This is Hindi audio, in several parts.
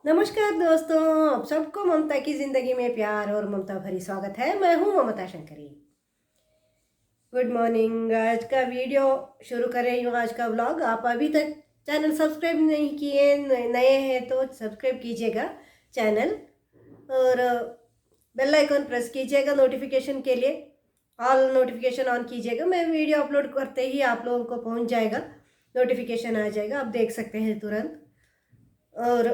नमस्कार दोस्तों, आप सबको ममता की ज़िंदगी में प्यार और ममता भरी स्वागत है। मैं हूँ ममता शंकरी। Good morning. आज का वीडियो शुरू कर रही हूँ, आज का व्लॉग। आप अभी तक चैनल सब्सक्राइब नहीं किए, नए हैं तो सब्सक्राइब कीजिएगा चैनल और बेल आइकन प्रेस कीजिएगा नोटिफिकेशन के लिए। ऑल नोटिफिकेशन ऑन कीजिएगा। मैं वीडियो अपलोड करते ही आप लोगों को पहुँच जाएगा, नोटिफिकेशन आ जाएगा, आप देख सकते हैं तुरंत। और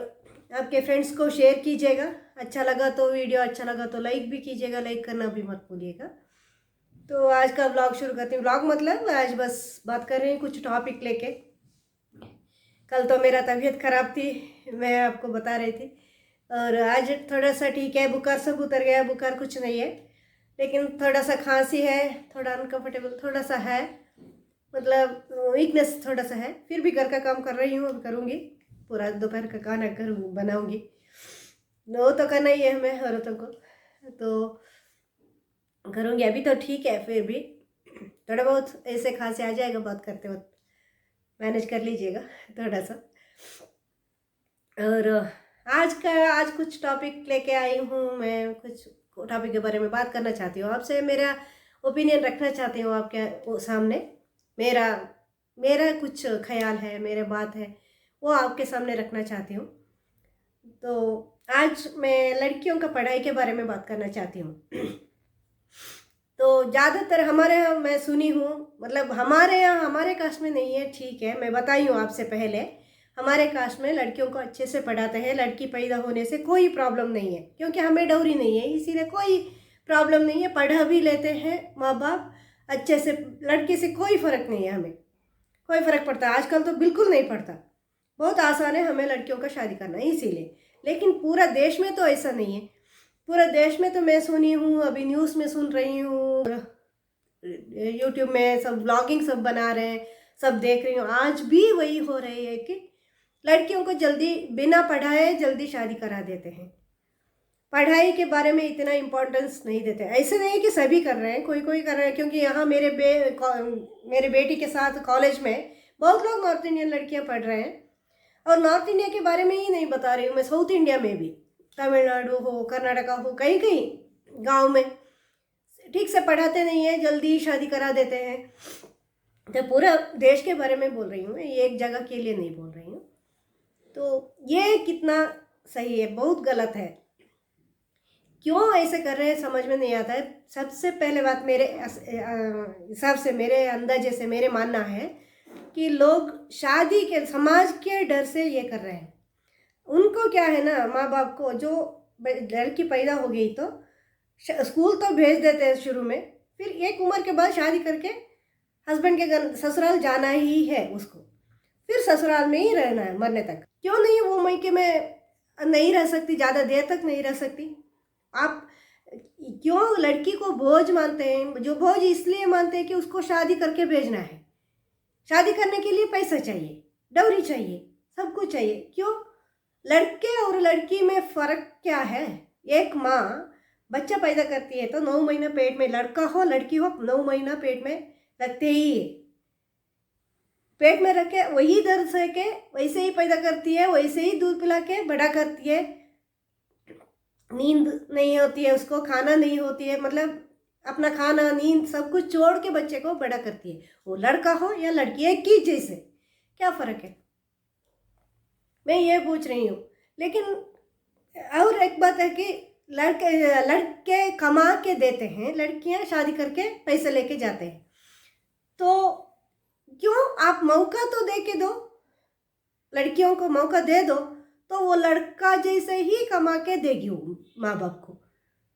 आपके फ्रेंड्स को शेयर कीजिएगा। अच्छा लगा तो वीडियो अच्छा लगा तो लाइक भी कीजिएगा, लाइक करना भी मत भूलिएगा। तो आज का व्लॉग शुरू करती हूँ। व्लॉग मतलब आज बस बात कर रही हूँ कुछ टॉपिक लेके। कल तो मेरा तबीयत ख़राब थी, मैं आपको बता रही थी, और आज थोड़ा सा ठीक है, बुखार सब उतर गया। बुखार कुछ नहीं है, लेकिन थोड़ा सा खांसी है, थोड़ा अनकम्फर्टेबल थोड़ा सा है, मतलब वीकनेस थोड़ा सा है। फिर भी घर का काम कर रही हूँ, अब करूँगी। पूरा दोपहर का खाना करूँ, बनाऊँगी। वो तो करना ही है हमें औरतों को, तो करूँगी। अभी तो ठीक है, फिर भी थोड़ा बहुत ऐसे खांसी आ जाएगा, बात करते वक्त मैनेज कर लीजिएगा थोड़ा सा। और आज कुछ टॉपिक लेके आई हूँ मैं, कुछ टॉपिक के बारे में बात करना चाहती हूँ आपसे। मेरा ओपिनियन रखना चाहती हूँ आपके सामने। मेरा मेरा कुछ ख्याल है, मेरे बात है, वो आपके सामने रखना चाहती हूँ। तो आज मैं लड़कियों का पढ़ाई के बारे में बात करना चाहती हूँ। तो ज़्यादातर हमारे यहाँ मैं सुनी हूँ, मतलब हमारे यहाँ, हमारे कास्ट में नहीं है, ठीक है, मैं बताई हूँ आपसे पहले। हमारे कास्ट में लड़कियों को अच्छे से पढ़ाते हैं, लड़की पैदा होने से कोई प्रॉब्लम नहीं है, क्योंकि हमें डौरी नहीं है, इसीलिए कोई प्रॉब्लम नहीं है। पढ़ा भी लेते हैं माँ बाप अच्छे से, लड़की से कोई फ़र्क नहीं है, हमें कोई फ़र्क पड़ता है। आजकल तो बिल्कुल नहीं पड़ता, बहुत आसान है हमें लड़कियों का शादी करना, इसीलिए। लेकिन पूरा देश में तो ऐसा नहीं है। पूरे देश में तो मैं सुनी हूँ, अभी न्यूज़ में सुन रही हूँ, यूट्यूब में सब व्लॉगिंग सब बना रहे हैं, सब देख रही हूँ। आज भी वही हो रही है कि लड़कियों को जल्दी बिना पढ़ाए जल्दी शादी करा देते हैं। पढ़ाई के बारे में इतना इम्पोर्टेंस नहीं देते। ऐसे नहीं कि सभी कर रहे हैं, कोई कोई कर रहे हैं, क्योंकि यहाँ मेरे बेटी के साथ कॉलेज में बहुत लोग नॉर्थ इंडियन लड़कियाँ पढ़ रहे हैं। और नॉर्थ इंडिया के बारे में ही नहीं बता रही हूँ मैं, साउथ इंडिया में भी, तमिलनाडु हो, कर्नाटका हो, कहीं कहीं गांव में ठीक से पढ़ाते नहीं है, जल्दी शादी करा देते हैं। तो पूरा देश के बारे में बोल रही हूँ, ये एक जगह के लिए नहीं बोल रही हूँ। तो ये कितना सही है, बहुत गलत है। क्यों ऐसे कर रहे हैं समझ में नहीं आता है। सबसे पहले बात, मेरे हिसाब से, मेरे अंदाजे से, मेरे मानना है कि लोग शादी के, समाज के डर से ये कर रहे हैं। उनको क्या है ना, माँ बाप को, जो लड़की पैदा हो गई तो स्कूल तो भेज देते हैं शुरू में, फिर एक उम्र के बाद शादी करके हस्बैंड के घर ससुराल जाना ही है उसको, फिर ससुराल में ही रहना है मरने तक। क्यों नहीं वो मायके में नहीं रह सकती, ज़्यादा देर तक नहीं रह सकती? आप क्यों लड़की को बोझ मानते हैं? जो बोझ इसलिए मानते हैं कि उसको शादी करके भेजना है। शादी करने के लिए पैसा चाहिए, डौरी चाहिए, सब कुछ चाहिए। क्यों? लड़के और लड़की में फ़र्क क्या है? एक माँ बच्चा पैदा करती है तो 9 महीना पेट में, लड़का हो लड़की हो, 9 महीना पेट में रखते ही है। पेट में रख के वही दर्द सह के वैसे ही पैदा करती है, वैसे ही दूध पिला के बड़ा करती है। नींद नहीं होती है उसको, खाना नहीं होती है, मतलब अपना खाना, नींद सब कुछ छोड़ के बच्चे को बड़ा करती है। वो लड़का हो या लड़की, एक ही जैसे, क्या फ़र्क है? मैं ये पूछ रही हूँ। लेकिन और एक बात है कि लड़के कमा के देते हैं, लड़कियां शादी करके पैसे लेके जाते हैं। तो क्यों आप मौका तो दे के दो, लड़कियों को मौका दे दो, तो वो लड़का जैसे ही कमा के देगी वो माँ बाप को।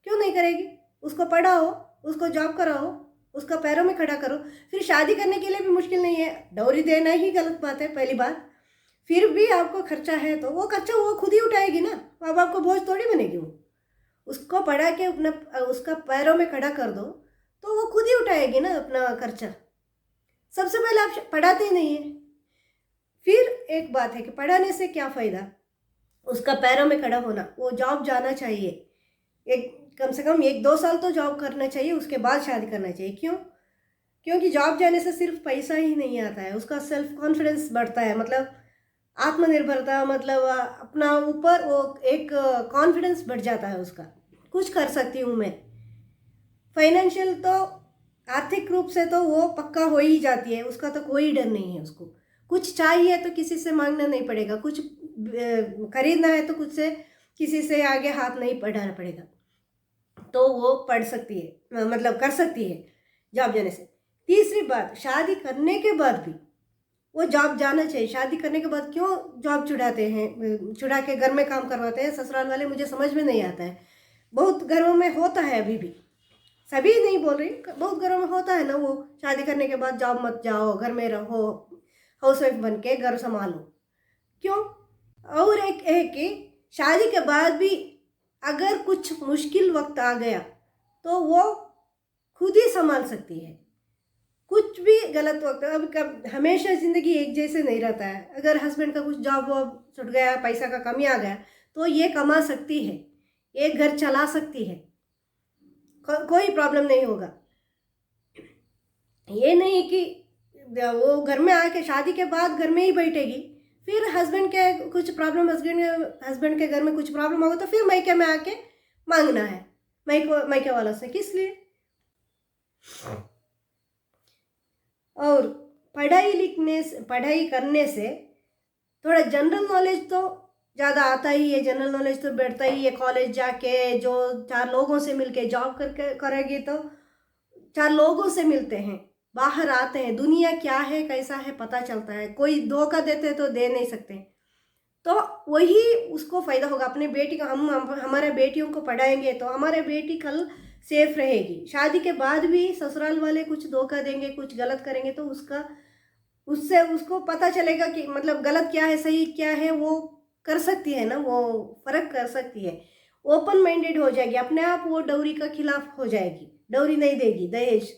क्यों नहीं करेगी? उसको पढ़ाओ, उसको जॉब कराओ, उसका पैरों में खड़ा करो। फिर शादी करने के लिए भी मुश्किल नहीं है, डौरी देना ही गलत बात है पहली बात। फिर भी आपको खर्चा है तो वो खर्चा वो खुद ही उठाएगी ना, माँ बाप को बोझ थोड़ी बनेगी वो। उसको पढ़ा के अपना, उसका पैरों में खड़ा कर दो तो वो खुद ही उठाएगी ना अपना खर्चा। सबसे पहले आप पढ़ाते ही नहीं है। फिर एक बात है कि पढ़ाने से क्या फ़ायदा? उसका पैरों में खड़ा होना, वो जॉब जाना चाहिए, एक कम से कम 1-2 साल तो जॉब करना चाहिए, उसके बाद शादी करना चाहिए। क्यों? क्योंकि जॉब जाने से सिर्फ पैसा ही नहीं आता है, उसका सेल्फ कॉन्फिडेंस बढ़ता है। मतलब आत्मनिर्भरता मतलब अपना ऊपर वो एक कॉन्फिडेंस बढ़ जाता है उसका, कुछ कर सकती हूँ मैं। फाइनेंशियल तो आर्थिक रूप से तो वो पक्का हो ही जाती है, उसका तो कोई डर नहीं है उसको। कुछ चाहिए तो किसी से मांगना नहीं पड़ेगा, कुछ खरीदना है तो कुछ से किसी से आगे हाथ नहीं बढ़ाना पड़ेगा, तो वो पढ़ सकती है, मतलब कर सकती है जॉब जाने से। तीसरी बात, शादी करने के बाद भी वो जॉब जाना चाहिए। शादी करने के बाद क्यों जॉब छुड़ाते हैं, छुड़ा के घर में काम करवाते हैं ससुराल वाले, मुझे समझ में नहीं आता है। बहुत घरों में होता है अभी भी, सभी नहीं बोल रही, बहुत घरों में होता है ना, वो शादी करने के बाद जॉब मत जाओ, घर में रहो, हाउस वाइफ बन के घर संभालो। क्यों? और एक है कि शादी के बाद भी अगर कुछ मुश्किल वक्त आ गया तो वो खुद ही संभाल सकती है। कुछ भी गलत वक्त, अब कब हमेशा ज़िंदगी एक जैसे नहीं रहता है। अगर हस्बैंड का कुछ जॉब वॉब छूट गया, पैसा का कमी आ गया, तो ये कमा सकती है, एक घर चला सकती है, कोई प्रॉब्लम नहीं होगा। ये नहीं कि वो घर में आके शादी के बाद घर में ही बैठेगी, फिर हस्बैंड के कुछ प्रॉब्लम, हस्बैंड के घर में कुछ प्रॉब्लम होगा तो फिर मायके में आके मांगना है मायके वालों से, किस लिए? और पढ़ाई करने से थोड़ा जनरल नॉलेज तो ज़्यादा आता ही है, जनरल नॉलेज तो बढ़ता ही है। कॉलेज जाके जो चार लोगों से मिलके जॉब करके करेगी तो चार लोगों से मिलते हैं, बाहर आते हैं, दुनिया क्या है कैसा है पता चलता है। कोई धोखा देते तो दे नहीं सकते, तो वही उसको फ़ायदा होगा। अपने बेटी को हमारे बेटियों को पढ़ाएंगे तो हमारे बेटी कल सेफ रहेगी। शादी के बाद भी ससुराल वाले कुछ धोखा देंगे, कुछ गलत करेंगे तो उससे उसको पता चलेगा कि मतलब गलत क्या है सही क्या है, वो कर सकती है ना, वो फ़र्क कर सकती है। ओपन माइंडेड हो जाएगी, अपने आप वो डौरी का खिलाफ हो जाएगी, डौरी नहीं देगी, दहेज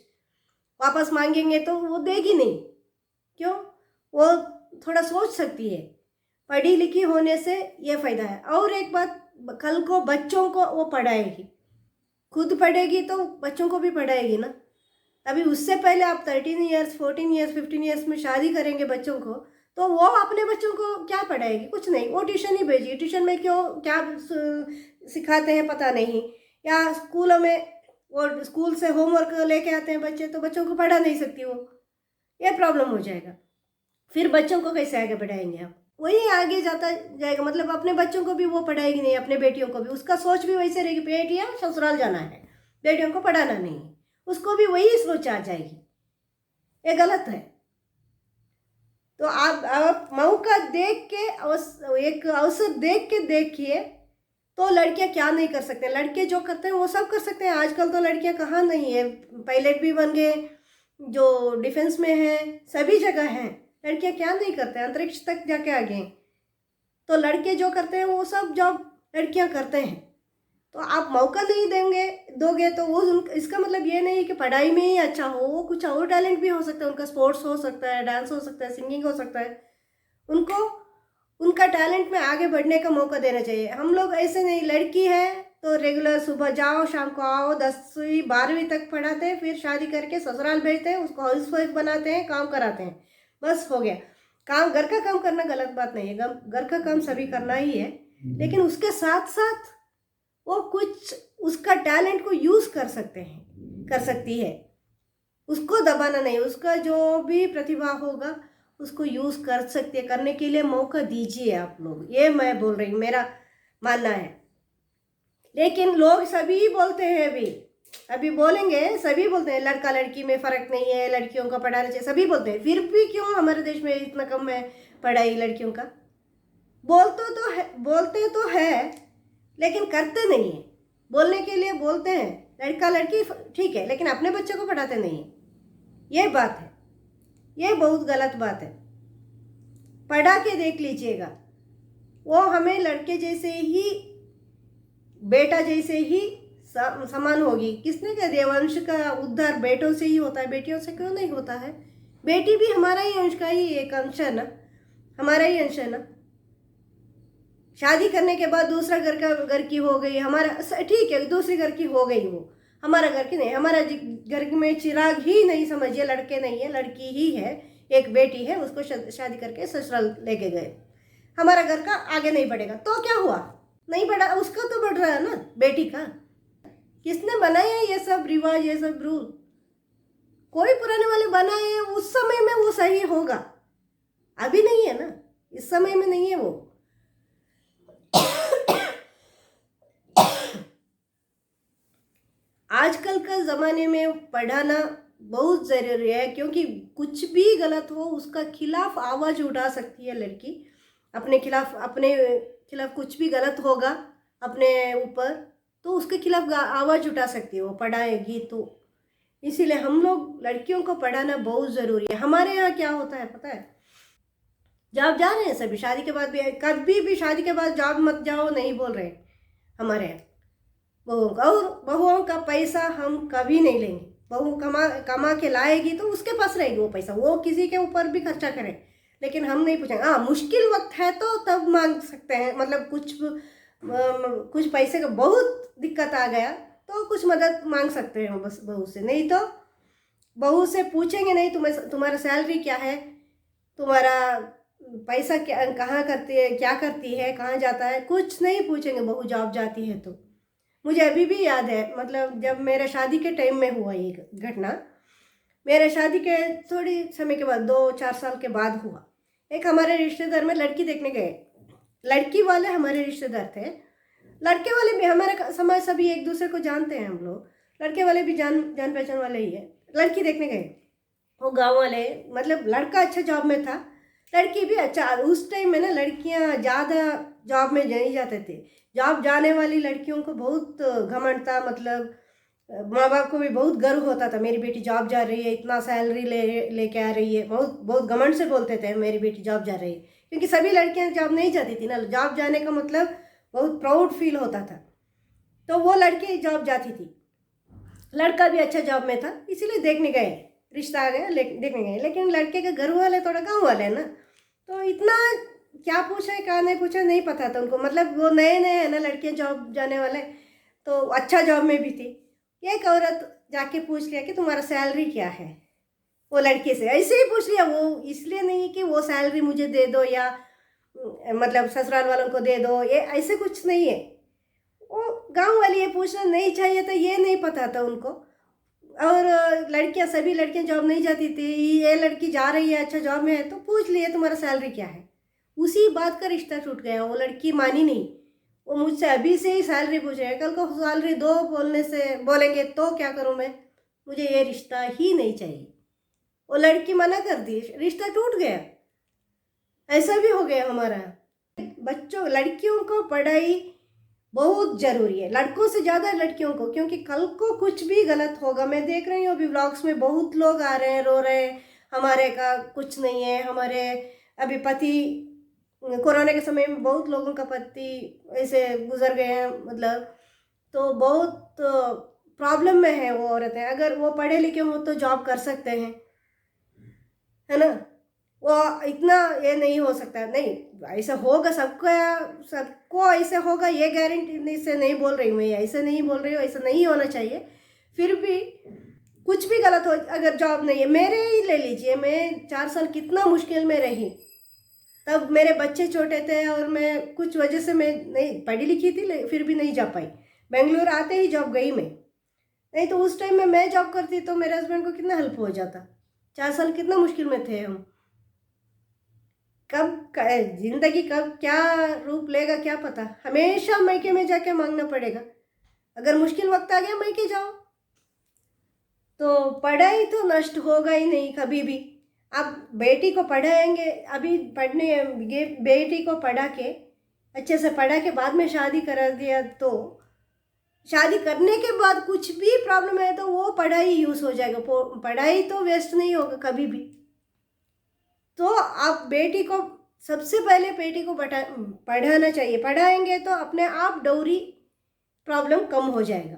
वापस मांगेंगे तो वो देगी नहीं। क्यों? वो थोड़ा सोच सकती है। पढ़ी लिखी होने से ये फ़ायदा है। और एक बात, कल को बच्चों को वो पढ़ाएगी, खुद पढ़ेगी तो बच्चों को भी पढ़ाएगी ना। अभी उससे पहले आप 13 ईयर्स 14 ईयर्स 15 ईयर्स में शादी करेंगे बच्चों को, तो वो अपने बच्चों को क्या पढ़ाएगी? कुछ नहीं, वो ट्यूशन ही भेजिए। ट्यूशन में क्यों क्या सिखाते हैं पता नहीं, या स्कूलों में वो स्कूल से होमवर्क लेके आते हैं बच्चे, तो बच्चों को पढ़ा नहीं सकती वो, ये प्रॉब्लम हो जाएगा। फिर बच्चों को कैसे आगे बढ़ाएंगे आप? वही आगे जाता जाएगा, मतलब अपने बच्चों को भी वो पढ़ाएगी नहीं, अपने बेटियों को भी। उसका सोच भी वैसे रहेगी, बेटियाँ ससुराल जाना है, बेटियों को पढ़ाना नहीं, उसको भी वही सोच आ जाएगी। ये गलत है। तो आप मौका देख के एक अवसर देख के देखिए, तो लड़कियां क्या नहीं कर सकते, लड़के जो करते हैं वो सब कर सकते हैं। आजकल तो लड़कियां कहाँ नहीं है, पायलट भी बन गए, जो डिफेंस में है, सभी जगह हैं। लड़कियां क्या नहीं करते, अंतरिक्ष तक जाके आ गए। तो लड़के जो करते हैं वो सब जॉब लड़कियां करते हैं। तो आप मौका नहीं दोगे तो वो इसका मतलब ये नहीं कि पढ़ाई में ही अच्छा हो, वो कुछ और टैलेंट भी हो सकता है, उनका स्पोर्ट्स हो सकता है, डांस हो सकता है, सिंगिंग हो सकता है। उनको उनका टैलेंट में आगे बढ़ने का मौका देना चाहिए। हम लोग ऐसे नहीं, लड़की है तो रेगुलर सुबह जाओ शाम को आओ, 10वीं 12वीं तक पढ़ाते हैं, फिर शादी करके ससुराल भेजते हैं, उसको हाउस वाइफ बनाते हैं, काम कराते हैं, बस हो गया काम। घर का काम करना गलत बात नहीं है, घर का काम सभी करना ही है, लेकिन उसके साथ साथ वो कुछ उसका टैलेंट को यूज़ कर सकती है। उसको दबाना नहीं, उसका जो भी प्रतिभा होगा उसको यूज़ कर सकती है, करने के लिए मौका दीजिए आप लोग, ये मैं बोल रही हूँ, मेरा मानना है। लेकिन लोग सभी बोलते हैं, अभी बोलेंगे, सभी बोलते हैं लड़का लड़की में फ़र्क नहीं है, लड़कियों को पढ़ाना चाहिए, सभी बोलते हैं। फिर भी क्यों हमारे देश में इतना कम है पढ़ाई लड़कियों का? बोलते तो है लेकिन करते नहीं है। बोलने के लिए बोलते हैं लड़का लड़की ठीक है, लेकिन अपने बच्चों को पढ़ाते नहीं है। ये बात है, ये बहुत गलत बात है। पढ़ा के देख लीजिएगा, वो हमें लड़के जैसे ही, बेटा जैसे ही समान होगी। किसने कह दिया वंश का उद्धार बेटों से ही होता है? बेटियों से क्यों नहीं होता है? बेटी भी हमारा ही अंश का ही एक अंश है ना, हमारा ही अंश है ना। शादी करने के बाद दूसरा घर की हो गई, हमारा ठीक है, दूसरी घर की हो गई, वो हमारा घर की नहीं। हमारा घर में चिराग ही नहीं समझिए, लड़के नहीं है, लड़की ही है, एक बेटी है, उसको शादी करके ससुराल लेके गए। हमारा घर का आगे नहीं बढ़ेगा। तो क्या हुआ, नहीं बढ़ा, उसका तो बढ़ रहा है ना, बेटी का। किसने बनाया ये सब रिवाज, ये सब रूल? कोई पुराने वाले बनाए हैं, उस समय में वो सही होगा, अभी नहीं है ना, इस समय में नहीं है वो। आजकल का ज़माने में पढ़ाना बहुत ज़रूरी है, क्योंकि कुछ भी गलत हो उसका खिलाफ आवाज़ उठा सकती है लड़की। अपने खिलाफ कुछ भी गलत होगा अपने ऊपर, तो उसके खिलाफ आवाज़ उठा सकती है वो, पढ़ाएगी तो। इसीलिए हम लोग लड़कियों को पढ़ाना बहुत ज़रूरी है। हमारे यहाँ क्या होता है पता है, जॉब जा रहे हैं सभी, शादी के बाद भी, कभी भी शादी के बाद जॉब मत जाओ नहीं बोल रहे हमारे यहाँ बहुओं का। और बहुओं का पैसा हम कभी नहीं लेंगे, बहू कमा कमा के लाएगी तो उसके पास रहेगी वो पैसा, वो किसी के ऊपर भी खर्चा करे, लेकिन हम नहीं पूछेंगे। हाँ, मुश्किल वक्त है तो तब मांग सकते हैं, मतलब कुछ पैसे का बहुत दिक्कत आ गया तो कुछ मदद मांग सकते हैं बस बहू से, नहीं तो बहू से पूछेंगे नहीं तुम्हारा सैलरी क्या है, तुम्हारा पैसा क्या, कहाँ करती है, क्या करती है, कहाँ जाता है, कुछ नहीं पूछेंगे बहू जॉब जाती है तो। मुझे अभी भी याद है, मतलब जब मेरे शादी के टाइम में हुआ ये घटना, मेरे शादी के थोड़ी समय के बाद, 2-4 साल के बाद हुआ। एक हमारे रिश्तेदार में लड़की देखने गए, लड़की वाले हमारे रिश्तेदार थे, लड़के वाले भी, हमारे समाज सभी एक दूसरे को जानते हैं हम लोग, लड़के वाले भी जान पहचान वाले ही है। लड़की देखने गए, वो गांव वाले, मतलब लड़का अच्छा जॉब में था, लड़की भी अच्छा। उस टाइम में ना लड़कियां ज़्यादा जॉब में नहीं जाते थे, जॉब जाने वाली लड़कियों को बहुत घमंड था, मतलब माँ बाप को भी बहुत गर्व होता था, मेरी बेटी जॉब जा रही है, इतना सैलरी लेके आ रही है, बहुत बहुत घमंड से बोलते थे मेरी बेटी जॉब जा रही है, क्योंकि सभी लड़कियां जॉब नहीं जाती थी ना, जॉब जाने का मतलब बहुत प्राउड फील होता था। तो वो लड़की जॉब जाती थी, लड़का भी अच्छा जॉब में था, इसीलिए देखने गए, रिश्ता आ गया, देखने गए। लेकिन लड़के के घर वाले थोड़ा गाँव वाले हैं ना, तो इतना क्या पूछा है क्या नहीं पूछा नहीं पता था उनको, मतलब वो नए नए है ना लड़कियां जॉब जाने वाले, तो अच्छा जॉब में भी थी। एक औरत जाके पूछ लिया कि तुम्हारा सैलरी क्या है, वो लड़के से ऐसे ही पूछ लिया, वो इसलिए नहीं कि वो सैलरी मुझे दे दो या मतलब ससुराल वालों को दे दो, ये ऐसे कुछ नहीं है। वो गांव वाली ये पूछना नहीं चाहिए था, ये नहीं पता था उनको। और लड़कियां, सभी लड़कियां जॉब नहीं जाती थी, ये लड़की जा रही है अच्छा जॉब में है, तो पूछ लिए तुम्हारा सैलरी क्या है। उसी बात का रिश्ता टूट गया, वो लड़की मानी नहीं, वो मुझसे अभी से ही सैलरी पूछ रहे हैं, कल को सैलरी दो बोलेंगे तो क्या करूं मैं, मुझे ये रिश्ता ही नहीं चाहिए। वो लड़की मना कर दी, रिश्ता टूट गया। ऐसा भी हो गया हमारा। बच्चों, लड़कियों को पढ़ाई बहुत ज़रूरी है, लड़कों से ज़्यादा लड़कियों को, क्योंकि कल को कुछ भी गलत होगा। मैं देख रही हूँ अभी व्लॉग्स में बहुत लोग आ रहे हैं, रो रहे हैं, हमारे का कुछ नहीं है, हमारे अभी पति, कोरोना के समय में बहुत लोगों का पति ऐसे गुजर गए हैं, मतलब तो बहुत प्रॉब्लम में है वो औरतें। अगर वो पढ़े लिखे हो तो जॉब कर सकते हैं, है ना, वो इतना ये नहीं हो सकता, नहीं ऐसा होगा सबको ऐसे होगा ये गारंटी से नहीं बोल रही हूँ मैं, ऐसे नहीं बोल रही हूँ, ऐसा नहीं होना चाहिए। फिर भी कुछ भी गलत हो, अगर जॉब नहीं है, मेरे ही ले लीजिए, मैं 4 साल कितना मुश्किल में रही, तब मेरे बच्चे छोटे थे और मैं कुछ वजह से मैं नहीं पढ़ी लिखी थी, फिर भी नहीं जा पाई, बेंगलुरु आते ही जॉब गई मैं, नहीं तो उस टाइम में मैं जॉब करती तो मेरे हस्बैंड को कितना हेल्प हो जाता। 4 साल कितना मुश्किल में थे हम। जिंदगी कब क्या रूप लेगा क्या पता, हमेशा मायके में जाके मांगना पड़ेगा। अगर मुश्किल वक्त आ गया मायके जाओ, तो पढ़ाई तो नष्ट होगा ही नहीं कभी भी। आप बेटी को पढ़ाएंगे, अभी बेटी को पढ़ा के, अच्छे से पढ़ा के बाद में शादी करा दिया, तो शादी करने के बाद कुछ भी प्रॉब्लम है तो वो पढ़ाई यूज हो जाएगा, पढ़ाई तो वेस्ट नहीं होगा कभी भी। तो आप बेटी को, सबसे पहले बेटी को पढ़ाना चाहिए, पढ़ाएंगे तो अपने आप डोरी प्रॉब्लम कम हो जाएगा,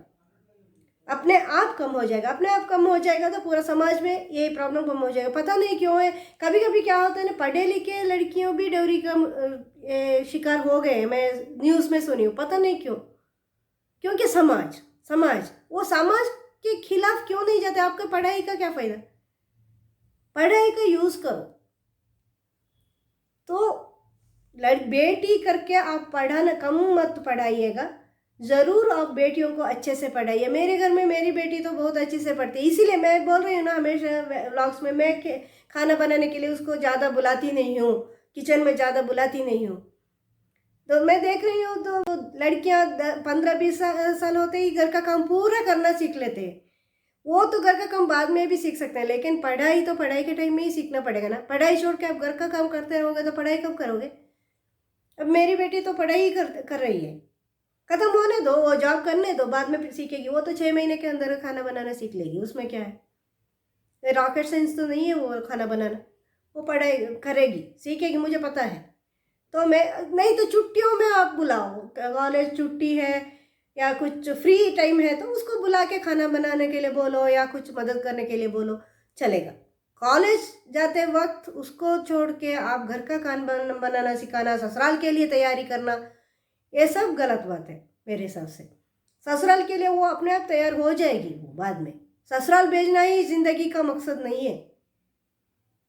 अपने आप कम हो जाएगा, अपने आप कम हो जाएगा तो पूरा समाज में ये प्रॉब्लम कम हो जाएगा। पता नहीं क्यों है, कभी कभी क्या होता है ना, पढ़े लिखे लड़कियों भी डोरी का शिकार हो गए, मैं न्यूज़ में सुनी हूँ, पता नहीं क्यों। क्योंकि समाज वो समाज के खिलाफ क्यों नहीं जाते, आपका पढ़ाई का क्या फ़ायदा, पढ़ाई का यूज़ करो। तो बेटी करके आप पढ़ाना कम मत पढ़ाइएगा, ज़रूर आप बेटियों को अच्छे से पढ़ाइए। मेरे घर में मेरी बेटी तो बहुत अच्छे से पढ़ती है, इसीलिए मैं बोल रही हूँ ना, हमेशा व्लॉग्स में मैं खाना बनाने के लिए उसको ज़्यादा बुलाती नहीं हूँ, किचन में ज़्यादा बुलाती नहीं हूँ। तो मैं देख रही हूँ तो लड़कियाँ 15-20 साल होते ही घर का काम पूरा करना सीख लेते हैं। वो तो घर का काम बाद में भी सीख सकते हैं, लेकिन पढ़ाई तो पढ़ाई के टाइम में ही सीखना पड़ेगा ना। पढ़ाई छोड़ के आप घर का काम करते रहोगे तो पढ़ाई कब करोगे? अब मेरी बेटी तो पढ़ाई ही कर रही है, खत्म होने दो, वो जॉब करने दो, बाद में फिर सीखेगी। वो तो 6 महीने के अंदर खाना बनाना सीख लेगी, उसमें क्या है? रॉकेट साइंस तो नहीं है वो खाना बनाना। वो पढ़ाई करेगी, सीखेगी, मुझे पता है। तो मैं नहीं तो छुट्टियों में आप बुलाओ, कॉलेज छुट्टी है या कुछ फ्री टाइम है तो उसको बुला के खाना बनाने के लिए बोलो या कुछ मदद करने के लिए बोलो, चलेगा। कॉलेज जाते वक्त उसको छोड़ के आप घर का खाना बनाना सिखाना, ससुराल के लिए तैयारी करना, ये सब गलत बात है मेरे हिसाब से। ससुराल के लिए वो अपने आप तैयार हो जाएगी, वो बाद में ससुराल भेजना ही ज़िंदगी का मकसद नहीं है।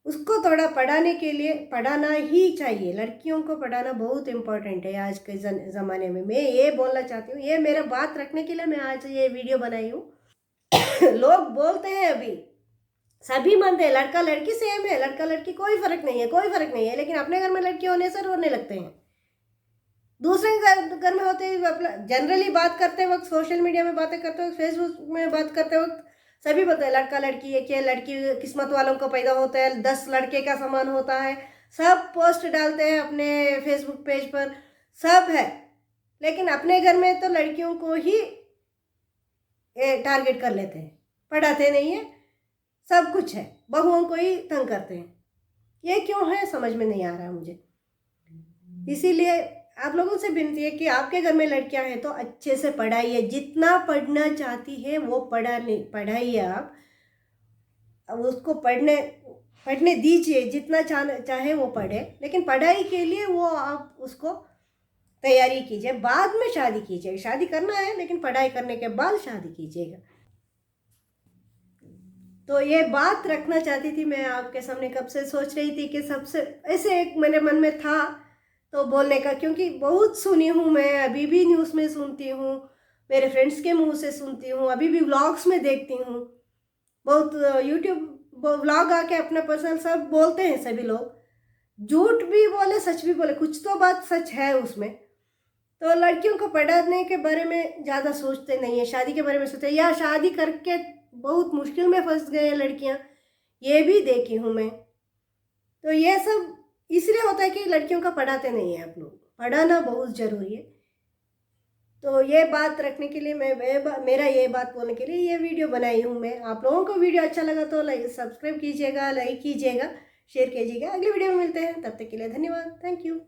उसको थोड़ा पढ़ाने के लिए पढ़ाना ही चाहिए, लड़कियों को पढ़ाना बहुत इम्पोर्टेंट है आज के ज़माने में। मैं ये बोलना चाहती हूँ, ये मेरा बात रखने के लिए मैं आज ये वीडियो बनाई हूँ। लोग बोलते हैं अभी, सभी मानते हैं लड़का लड़की सेम है, लड़का लड़की कोई फ़र्क नहीं है, कोई फ़र्क नहीं है, लेकिन अपने घर में लड़की होने से रोने लगते हैं। दूसरे घर में होते ही जनरली बात करते वक्त, सोशल मीडिया में बातें करते वक्त, फेसबुक में बात करते वक्त सभी पता है लड़का लड़की है, क्या लड़की किस्मत वालों को पैदा होता है, 10 लड़के का समान होता है, सब पोस्ट डालते हैं अपने फेसबुक पेज पर, सब है। लेकिन अपने घर में तो लड़कियों को ही टारगेट कर लेते हैं, पढ़ाते नहीं है, सब कुछ है, बहुओं को ही तंग करते हैं। ये क्यों है समझ में नहीं आ रहा मुझे। इसीलिए आप लोगों से विनती है कि आपके घर में लड़कियां हैं तो अच्छे से पढ़ाइए, जितना पढ़ना चाहती है वो पढ़ाइए आप। अब उसको पढ़ने दीजिए, जितना चाहे वो पढ़े, लेकिन पढ़ाई के लिए वो आप उसको तैयारी कीजिए, बाद में शादी कीजिए। शादी करना है लेकिन पढ़ाई करने के बाद शादी कीजिएगा। तो ये बात रखना चाहती थी मैं आपके सामने, कब से सोच रही थी कि सबसे ऐसे एक मेरे मन में था तो बोलने का, क्योंकि बहुत सुनी हूँ मैं, अभी भी न्यूज़ में सुनती हूँ, मेरे फ्रेंड्स के मुंह से सुनती हूँ, अभी भी व्लॉग्स में देखती हूँ, बहुत यूट्यूब व्लॉग आके अपना पर्सनल सब बोलते हैं सभी लोग, झूठ भी बोले सच भी बोले, कुछ तो बात सच है उसमें। तो लड़कियों को पढ़ाने के बारे में ज़्यादा सोचते नहीं है, शादी के बारे में सोचते, या शादी करके बहुत मुश्किल में फंस गए लड़कियाँ, ये भी देखी हूँ मैं। तो ये सब इसलिए होता है कि लड़कियों का पढ़ाते नहीं हैं आप लोग, पढ़ाना बहुत ज़रूरी है। तो ये बात रखने के लिए मेरा ये बात बोलने के लिए ये वीडियो बनाई हूँ मैं। आप लोगों को वीडियो अच्छा लगा तो सब्सक्राइब कीजिएगा, लाइक कीजिएगा, शेयर कीजिएगा। अगली वीडियो में मिलते हैं, तब तक के लिए धन्यवाद, थैंक यू।